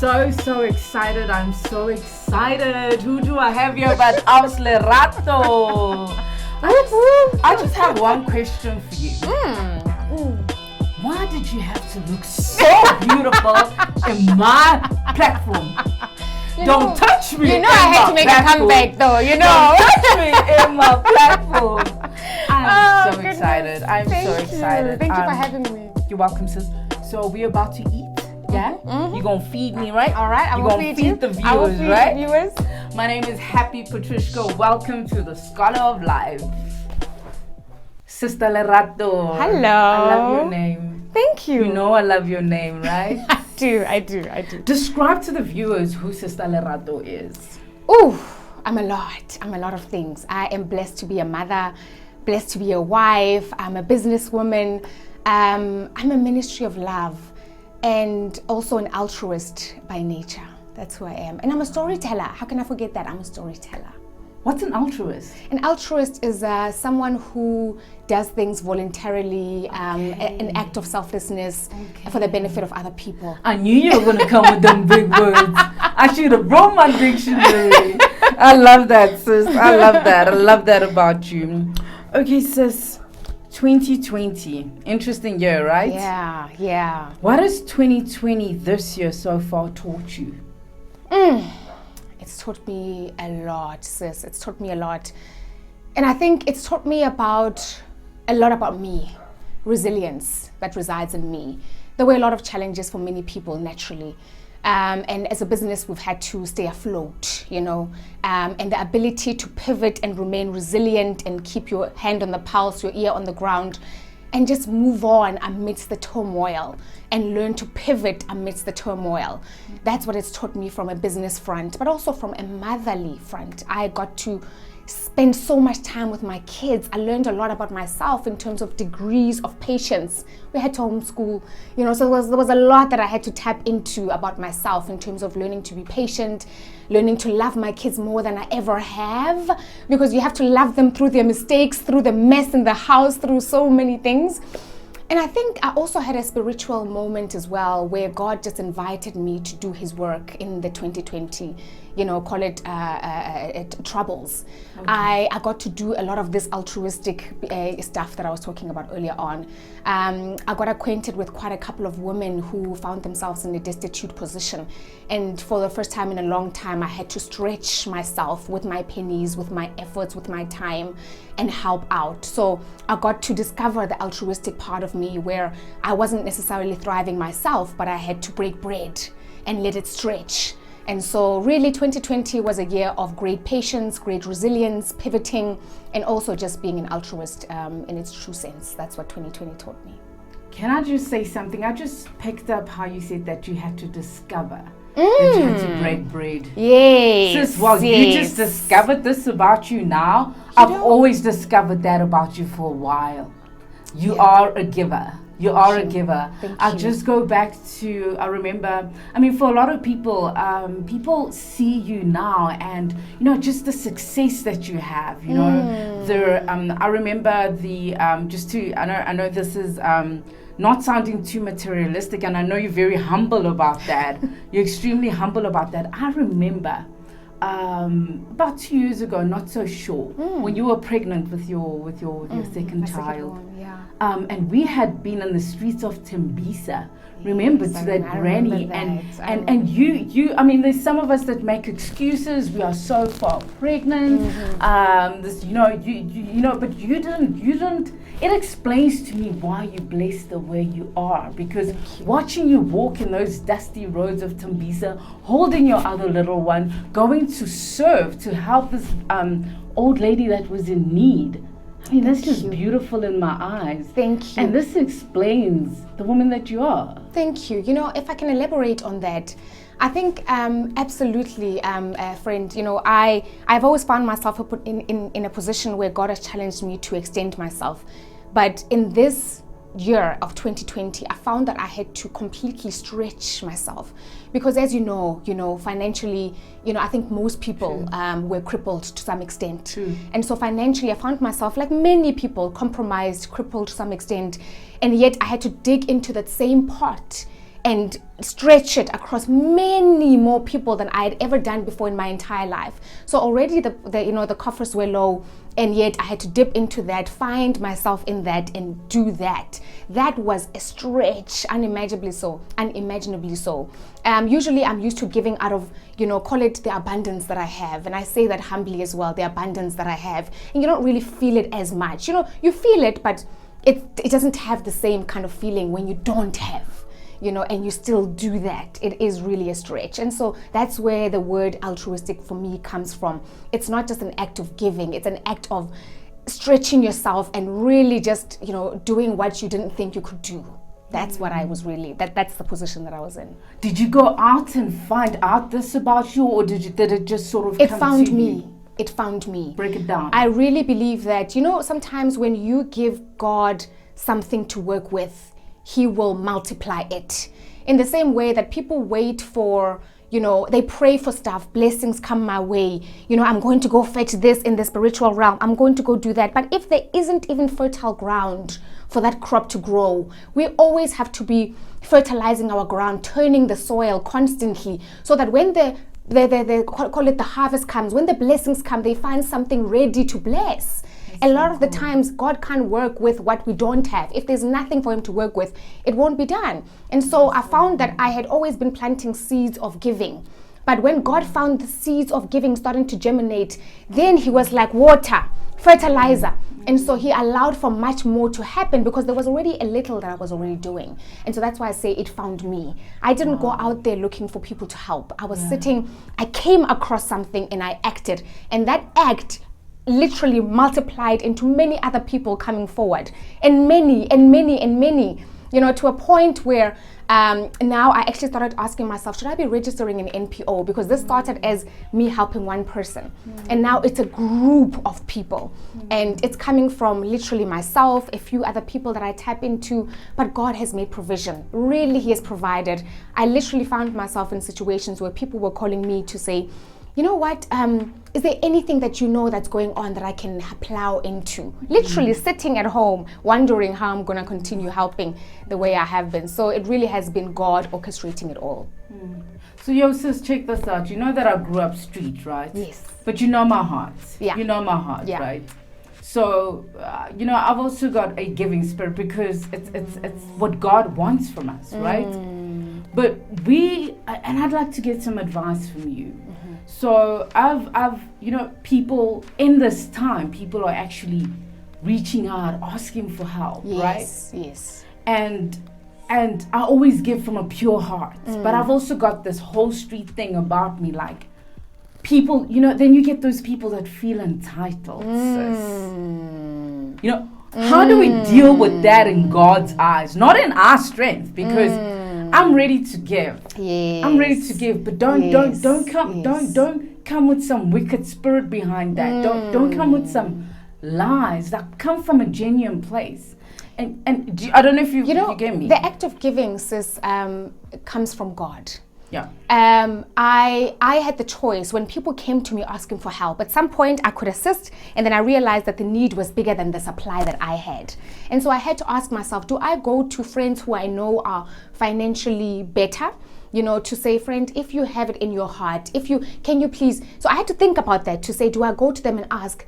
so excited. I'm so excited. Who do I have here but us, Lerato? I just have one question for you. Why did you have to look so beautiful in my platform? Don't touch me. You know I had to make a comeback though, you know. Don't touch me in my platform. I'm so goodness. excited. I'm so excited. Thank you for having me. You're welcome, sis. So we're about to eat. Yeah? You're going to feed me, right? All right, You're going to feed the viewers, I will feed right? the viewers. My name is Happy Patricia. Welcome to the Scholar of Life. Sister Lerato. Hello. I love your name. Thank you. You know I love your name, right? I do. Describe to the viewers who Sister Lerato is. Ooh, I'm a lot of things. I am blessed to be a mother, blessed to be a wife. I'm a businesswoman. I'm a ministry of love and also an altruist by nature. That's who I am. And I'm a storyteller. How can I forget that? I'm a storyteller. What's an altruist? An altruist is someone who does things voluntarily, an act of selflessness for the benefit of other people. I knew you were going to come with them big words. I should have brought my dictionary. I love that, sis. I love that. I love that about you. Okay, sis. 2020. Interesting year, right? Yeah. What has 2020 this year so far taught you? It's taught me a lot, sis. It's taught me a lot. And I think it's taught me a lot about me, resilience that resides in me. There were a lot of challenges for many people, naturally. And as a business, we've had to stay afloat, you know, and the ability to pivot and remain resilient and keep your hand on the pulse, your ear on the ground, and just move on amidst the turmoil and learn to pivot amidst the turmoil. That's what it's taught me from a business front, but also from a motherly front. I got to spend so much time with my kids. I learned a lot about myself in terms of degrees of patience. We had to homeschool, you know, so there was a lot that I had to tap into about myself in terms of learning to be patient, learning to love my kids more than I ever have, because you have to love them through their mistakes, through the mess in the house, through so many things. And I think I also had a spiritual moment as well, where God just invited me to do his work in the 2020, you know, call it troubles. I got to do a lot of this altruistic stuff that I was talking about earlier on. I got acquainted with quite a couple of women who found themselves in a destitute position. And for the first time in a long time, I had to stretch myself with my pennies, with my efforts, with my time, and help out. So I got to discover the altruistic part of me, where I wasn't necessarily thriving myself, but I had to break bread and let it stretch. And so really 2020 was a year of great patience, great resilience, pivoting, and also just being an altruist in its true sense. That's what 2020 taught me. Can I just say something? I just picked up how you said that you had to discover that you had to break bread. Yes. Sis, well, you just discovered this about you now. I've always discovered that about you for a while. You are a giver. You are a giver. I'll just go back to, I remember, I mean, for a lot of people, people see you now and, you know, just the success that you have, you know. I remember I know this is not sounding too materialistic, and I know you're very humble about that. You're extremely humble about that. I remember about 2 years ago, not so sure, when you were pregnant with your second child. And we had been in the streets of Tembisa, remember, to that granny, and you I mean, there's some of us that make excuses. We are so far pregnant, this, you know, but you didn't. It explains to me why you're blessed the way you are, because watching you walk in those dusty roads of Tembisa, holding your other little one, going to serve, to help this old lady that was in need. I mean, that's just beautiful in my eyes. Thank you. And this explains the woman that you are. Thank you. You know, if I can elaborate on that, I think absolutely, friend, you know, I've always found myself in a position where God has challenged me to extend myself. But in this year of 2020, I found that I had to completely stretch myself, because as you know, financially, you know, I think most people were crippled to some extent. True. And so financially, I found myself, like many people, compromised, crippled to some extent, and yet I had to dig into that same pot and stretch it across many more people than I had ever done before in my entire life. So already the coffers were low, and yet I had to dip into that, find myself in that, and do that. That was a stretch, unimaginably so. Usually I'm used to giving out of, call it the abundance that I have. And I say that humbly as well, the abundance that I have. And you don't really feel it as much. You feel it, but it doesn't have the same kind of feeling when you don't have. And you still do that. It is really a stretch. And so that's where the word altruistic for me comes from. It's not just an act of giving, it's an act of stretching yourself and really just, doing what you didn't think you could do. That's what I was really, that's the position that I was in. Did you go out and find out this about you, or did it just sort of come to you? It found me. Break it down. I really believe that, sometimes when you give God something to work with, He will multiply it. In the same way that people wait for, they pray for stuff, blessings come my way. I'm going to go fetch this in the spiritual realm. I'm going to go do that. But if there isn't even fertile ground for that crop to grow, we always have to be fertilizing our ground, turning the soil constantly, so that when the harvest comes, when the blessings come, they find something ready to bless. A lot of the times, God can't work with what we don't have. If there's nothing for Him to work with, it won't be done. And so I found that I had always been planting seeds of giving. But when God found the seeds of giving starting to germinate, then He was like water, fertilizer. And so He allowed for much more to happen, because there was already a little that I was already doing. And so that's why I say it found me. I didn't go out there looking for people to help. I was sitting, I came across something and I acted. And that act literally multiplied into many other people coming forward, and many, to a point where now I actually started asking myself, should I be registering an NPO? Because this started as me helping one person, and now it's a group of people, and it's coming from literally myself, a few other people that I tap into, but God has made provision. Really, He has provided. I literally found myself in situations where people were calling me to say, you know what, is there anything that that's going on that I can plow into? Literally sitting at home, wondering how I'm going to continue helping the way I have been. So it really has been God orchestrating it all. So sis, check this out. You know that I grew up street, right? Yes. But you know my heart. Yeah. You know my heart, yeah. right? So, I've also got a giving spirit, because it's what God wants from us, right? But and I'd like to get some advice from you. So I've people in this time, people are actually reaching out, asking for help, right? Yes. And I always give from a pure heart. But I've also got this whole street thing about me, like people, then you get those people that feel entitled, sis. How do we deal with that in God's eyes? Not in our strength, because I'm ready to give. Yes. I'm ready to give, but don't come with some wicked spirit behind that. Don't come with some lies that come from a genuine place. And I don't know if you get me. The act of giving, sis, comes from God. Yeah. I had the choice when people came to me asking for help. At some point I could assist, and then I realized that the need was bigger than the supply that I had. And so I had to ask myself, do I go to friends who I know are financially better? To say, friend, if you have it in your heart, can you please? So I had to think about that, to say, do I go to them and ask,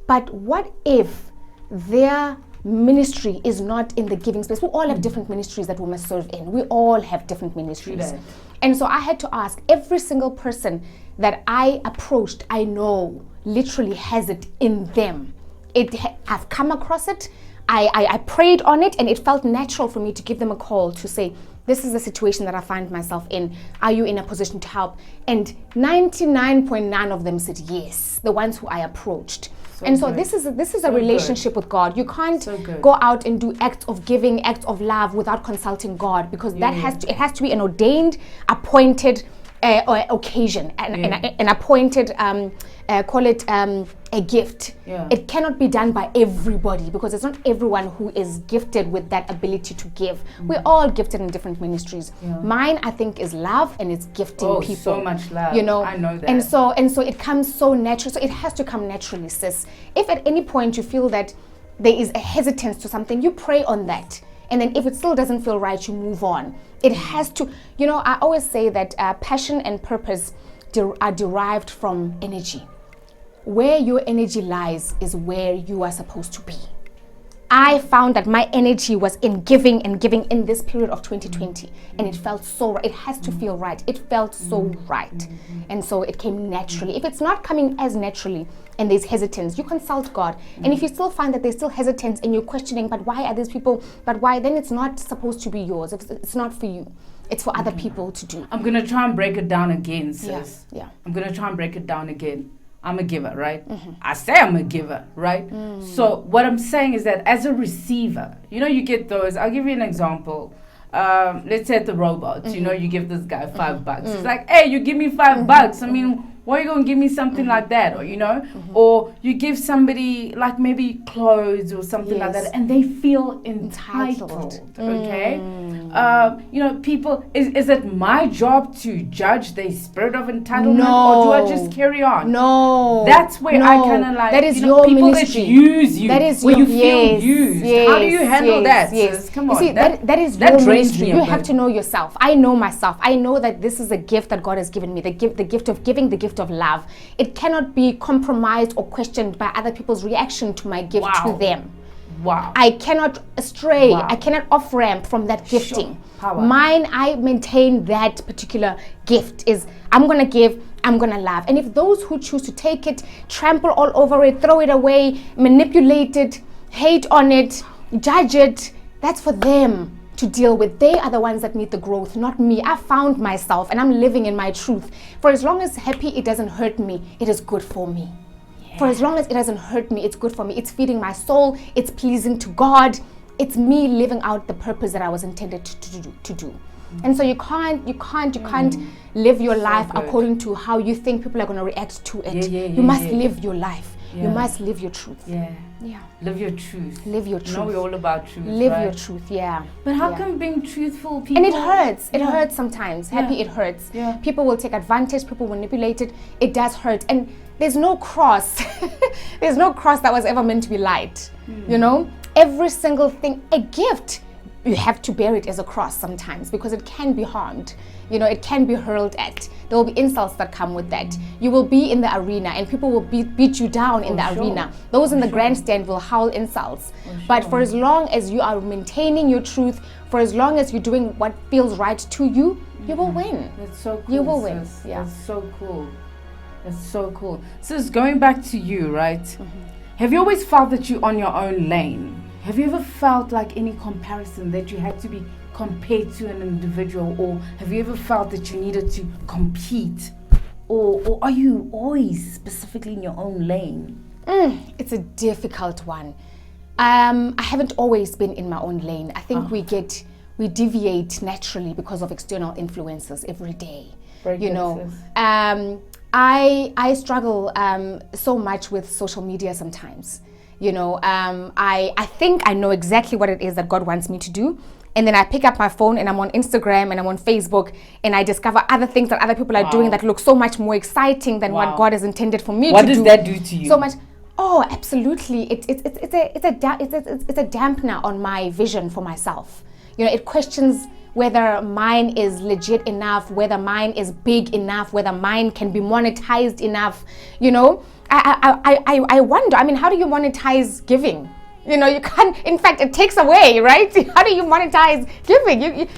but what if their ministry is not in the giving space? We all have different ministries that we must serve in. We all have different ministries. And so I had to ask every single person that I approached, I know literally has it in them. I've come across it. I prayed on it, and it felt natural for me to give them a call to say, this is the situation that I find myself in. Are you in a position to help? And 99.9% of them said yes, the ones who I approached. And so this is a relationship with God. You can't go out and do acts of giving, acts of love without consulting God, because it has to be an ordained, appointed occasion, an appointed, call it a gift. It cannot be done by everybody, because it's not everyone who is gifted with that ability to give. We're all gifted in different ministries. Mine, I think, is love, and it's gifting people. So much love. I know that. And so it comes so natural. So it has to come naturally, sis. If at any point you feel that there is a hesitance to something, you pray on that. And then if it still doesn't feel right, you move on. It has to, I always say that passion and purpose are derived from energy. Where your energy lies is where you are supposed to be. I found that my energy was in giving and giving in this period of 2020, and it felt so right. It has to feel right. It felt so right. And so it came naturally. If it's not coming as naturally and there's hesitance, you consult God. And if you still find that there's still hesitance and you're questioning, but why are these people, but why, then it's not supposed to be yours. It's not for you. It's for other people to do. I'm going to try and break it down again, sis. Yeah. I'm going to try and break it down again. I'm a giver, right? I say I'm a giver, right? So what I'm saying is that as a receiver, you get those. I'll give you an example. Let's say at the robots, you give this guy $5. It's like, hey, you give me $5. I mean, why are you going to give me something like that? Or, or you give somebody like maybe clothes or something like that, and they feel entitled. Okay? People, is it my job to judge their spirit of entitlement, or do I just carry on? No. That's where I kind of like, that is your people ministry. that use you, that is where your, you feel used. How do you handle that? Yes. Sis? Come on. You see, that is your ministry. You have to know yourself. I know myself. I know that this is a gift that God has given me, the gift of giving, the gift of love. It cannot be compromised or questioned by other people's reaction to my gift to them. Wow. I cannot stray. I cannot off-ramp from that gifting. Power. Mine, I maintain that particular gift is I'm going to give, I'm going to love. And if those who choose to take it, trample all over it, throw it away, manipulate it, hate on it, judge it, that's for them to deal with. They are the ones that need the growth, not me. I found myself and I'm living in my truth. For as long as happy, it doesn't hurt me, it is good for me. For as long as it doesn't hurt me, it's good for me. It's feeding my soul. It's pleasing to God. It's me living out the purpose that I was intended to do. And so you can't live your life according to how you think people are going to react to it. You must live your life. You must live your truth. Yeah. Live your truth. Live your truth. We're all about truth. Live your truth, But how come being truthful, people... And it hurts. It hurts sometimes. Happy, it hurts. People will take advantage. People will manipulate it. It does hurt. And there's no cross. There's no cross that was ever meant to be light. Every single thing, a gift, you have to bear it as a cross sometimes because it can be harmed. It can be hurled at. There will be insults that come with that. You will be in the arena and people will beat you down in the arena. Those in the grandstand will howl insults. But for as long as you are maintaining your truth, for as long as you're doing what feels right to you, you will win. That's so cool. You will win. That's so cool. That's so cool. Sis, going back to you, right? Have you always felt that you're on your own lane? Have you ever felt like any comparison that you had to be compared to an individual, or have you ever felt that you needed to compete, or are you always specifically in your own lane? It's a difficult one. I haven't always been in my own lane. I think we deviate naturally because of external influences every day. I struggle so much with social media sometimes. I think I know exactly what it is that God wants me to do. And then I pick up my phone and I'm on Instagram and I'm on Facebook and I discover other things that other people are doing that look so much more exciting than what God has intended for me to do. What does that do to you? So much. Oh, absolutely. It's a dampener on my vision for myself. It questions whether mine is legit enough, whether mine is big enough, whether mine can be monetized enough. I wonder, how do you monetize giving? You can't, in fact, it takes away, right? How do you monetize giving? Even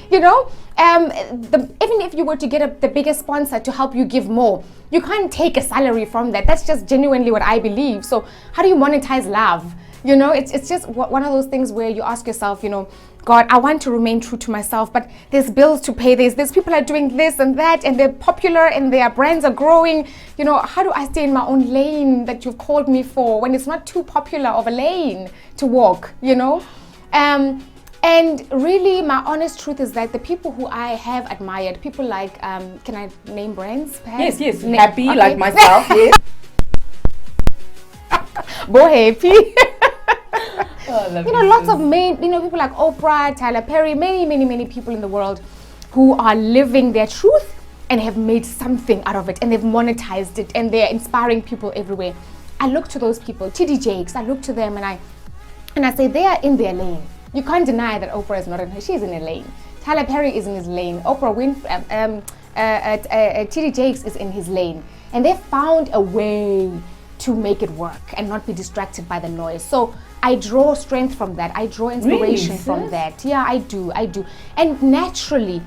if you were to get the biggest sponsor to help you give more, you can't take a salary from that. That's just genuinely what I believe. So how do you monetize love? It's just one of those things where you ask yourself, God, I want to remain true to myself, but there's bills to pay, there's people are doing this and that, and they're popular and their brands are growing. How do I stay in my own lane that you've called me for when it's not too popular of a lane to walk, And really, my honest truth is that the people who I have admired, people like, can I name brands? Perhaps? Yes, Happy, okay. Like myself, yes. Bo Happy. Oh, lots of people like Oprah, Tyler Perry, many people in the world who are living their truth and have made something out of it and they've monetized it and they're inspiring people everywhere. I look to those people, TD Jakes, I look to them and I say they are in their lane. You can't deny that Oprah is not in her, she's in her lane. Tyler Perry is in his lane. Oprah Winfrey, TD Jakes is in his lane. And they found a way to make it work and not be distracted by the noise. So I draw strength from that. I draw inspiration from that. Yeah, I do. And naturally,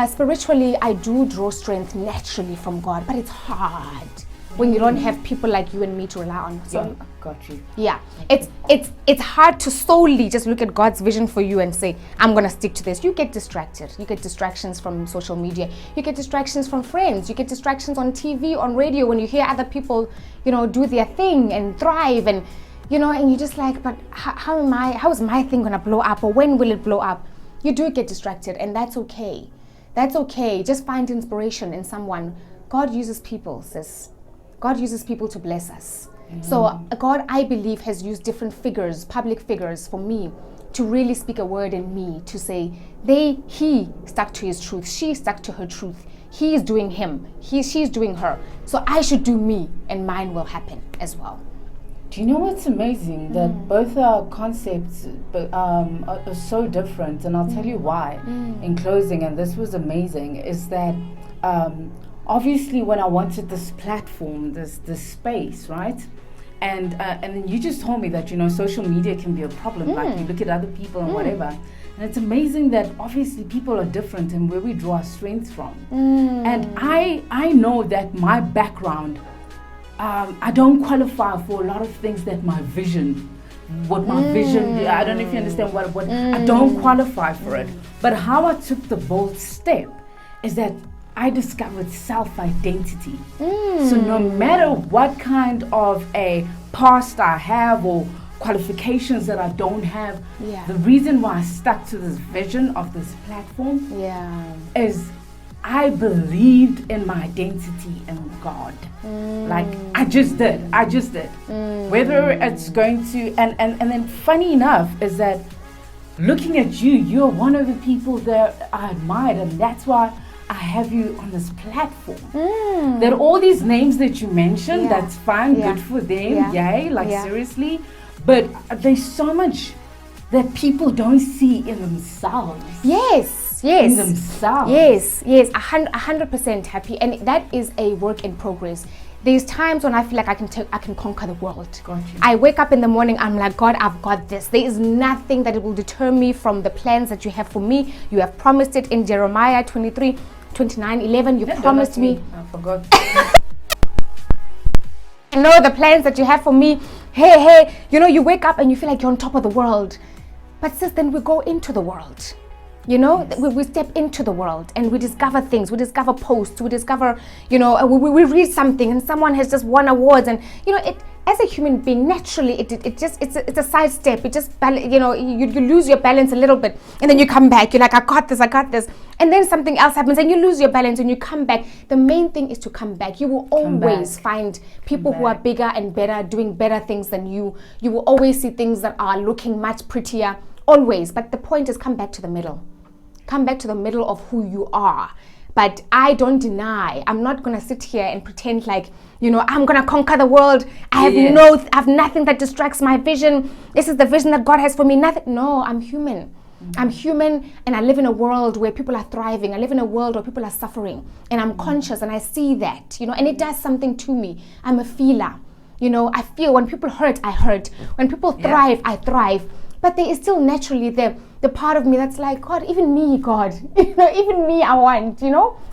spiritually, I do draw strength naturally from God, but it's hard when you don't have people like you and me to rely on. So, yeah, got you. Yeah, it's hard to solely just look at God's vision for you and say, I'm gonna stick to this. You get distracted. You get distractions from social media. You get distractions from friends. You get distractions on TV, on radio, when you hear other people, do their thing and thrive, and and you're just like, but how is my thing gonna blow up, or when will it blow up? You do get distracted, and that's okay. That's okay. Just find inspiration in someone. God uses people, sis. God uses people to bless us. Mm-hmm. So God, I believe, has used different figures, public figures, for me to really speak a word in me, to say, he stuck to his truth, she stuck to her truth, he is doing him, she's doing her. So I should do me, and mine will happen as well. Do you know what's amazing? That both our concepts are so different, and I'll tell you why in closing, and this was amazing, is that obviously when I wanted this platform, this space, right? And then you just told me that, social media can be a problem, like you look at other people and whatever. And it's amazing that obviously people are different and where we draw our strength from. And I know that my background, I don't qualify for a lot of things that my vision, I don't know if you understand what I don't qualify for it. But how I took the bold step is that I discovered self-identity. So no matter what kind of a past I have or qualifications that I don't have, the reason why I stuck to this vision of this platform is I believed in my identity in God. Like I just did. Whether it's going to, and then funny enough is that looking at you, you're one of the people that I admired, and that's why I have you on this platform. There are all these names that you mentioned, that's fine, good for them, yay, seriously. But there's so much that people don't see in themselves. Yes. In themselves. Yes, 100% happy. And that is a work in progress. There's times when I feel like I can conquer the world. Gotcha. I wake up in the morning, I'm like, God, I've got this. There is nothing that will deter me from the plans that you have for me. You have promised it in Jeremiah 29:11. You promised me. I forgot. I know the plans that you have for me. Hey, you wake up and you feel like you're on top of the world. But sis, then we go into the world. We step into the world and we discover things, we discover posts, we discover, we read something and someone has just won awards, and as a human being, naturally it's a side step. It just you lose your balance a little bit, and then you come back. You're like, I got this, and then something else happens and you lose your balance and you come back. The main thing is to come back. You will always find people who are bigger and better, doing better things than you. You will always see things that are looking much prettier, always. But the point is, come back to the middle. Come back to the middle of who you are. But I don't deny, I'm not going to sit here and pretend like, I'm going to conquer the world. I have nothing that distracts my vision. This is the vision that God has for me. Nothing. No, I'm human. I'm human, and I live in a world where people are thriving. I live in a world where people are suffering, and I'm conscious, and I see that, and it does something to me. I'm a feeler. I feel when people hurt, I hurt. When people thrive, I thrive. But there is still naturally the part of me that's like, God, even me, God, even me I want,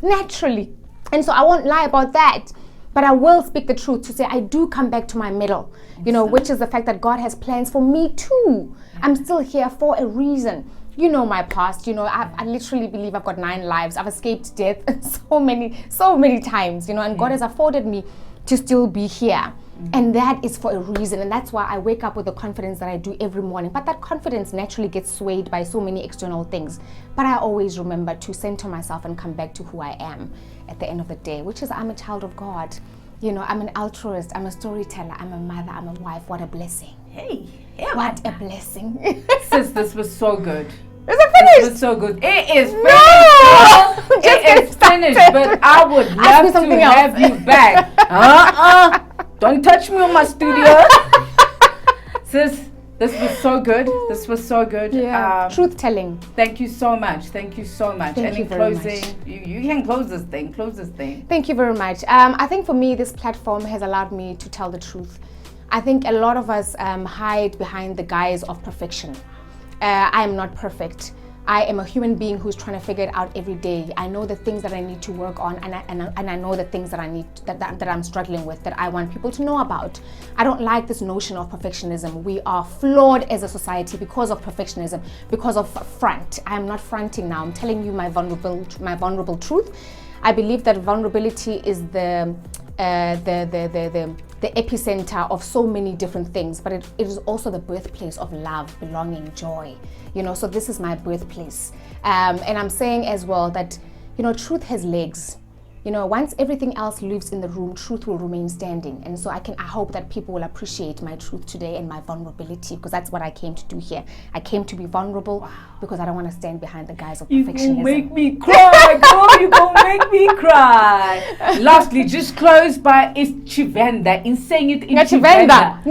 naturally. And so I won't lie about that, but I will speak the truth to say I do come back to my middle, which is the fact that God has plans for me too. I'm still here for a reason. My past, I literally believe I've got 9 lives. I've escaped death so many times, and God has afforded me to still be here. And that is for a reason, and that's why I wake up with the confidence that I do every morning. But that confidence naturally gets swayed by so many external things. But I always remember to center myself and come back to who I am at the end of the day, which is I'm a child of God. I'm an altruist, I'm a storyteller, I'm a mother, I'm a wife. What a blessing. Hey, what a blessing. Sis, this was so good. Is it finished? This was so good. It is finished. It is finished, but I would love to have you back. Don't touch me on my studio. Sis, This was so good. This was so good. Yeah. Truth telling. Thank you so much. Thank you so much. Thank and you in very closing, much. You can close this thing. Close this thing. Thank you very much. I think for me, this platform has allowed me to tell the truth. I think a lot of us hide behind the guise of perfection. I am not perfect. I am a human being who's trying to figure it out every day. I know the things that I need to work on, and I know the things that I need that I'm struggling with, that I want people to know about. I don't like this notion of perfectionism. We are flawed as a society because of perfectionism, because of front. I am not fronting now. I'm telling you my vulnerable truth. I believe that vulnerability is the epicenter of so many different things, but it is also the birthplace of love, belonging, joy. So this is my birthplace. And I'm saying as well that, truth has legs. Once everything else leaves in the room, truth will remain standing. And so I hope that people will appreciate my truth today and my vulnerability, because that's what I came to do here. I came to be vulnerable because I don't want to stand behind the guise of perfectionism. You gon' make me cry, girl. You gon' make me cry. Lastly, just close by is Chivenda in saying it in Chivenda.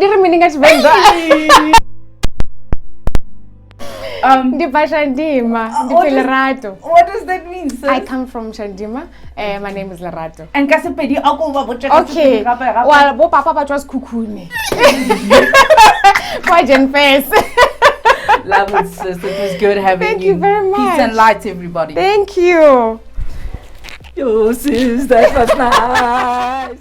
Lerato. What does that mean, sis? I come from Shandima. My name is Lerato. And Kasepedi, okay. Well, bo papa was kukuni. Quite face. Love it, sis. It was good having you. Thank you very much. Peace and light, everybody. Thank you. Yo, sis, that was nice.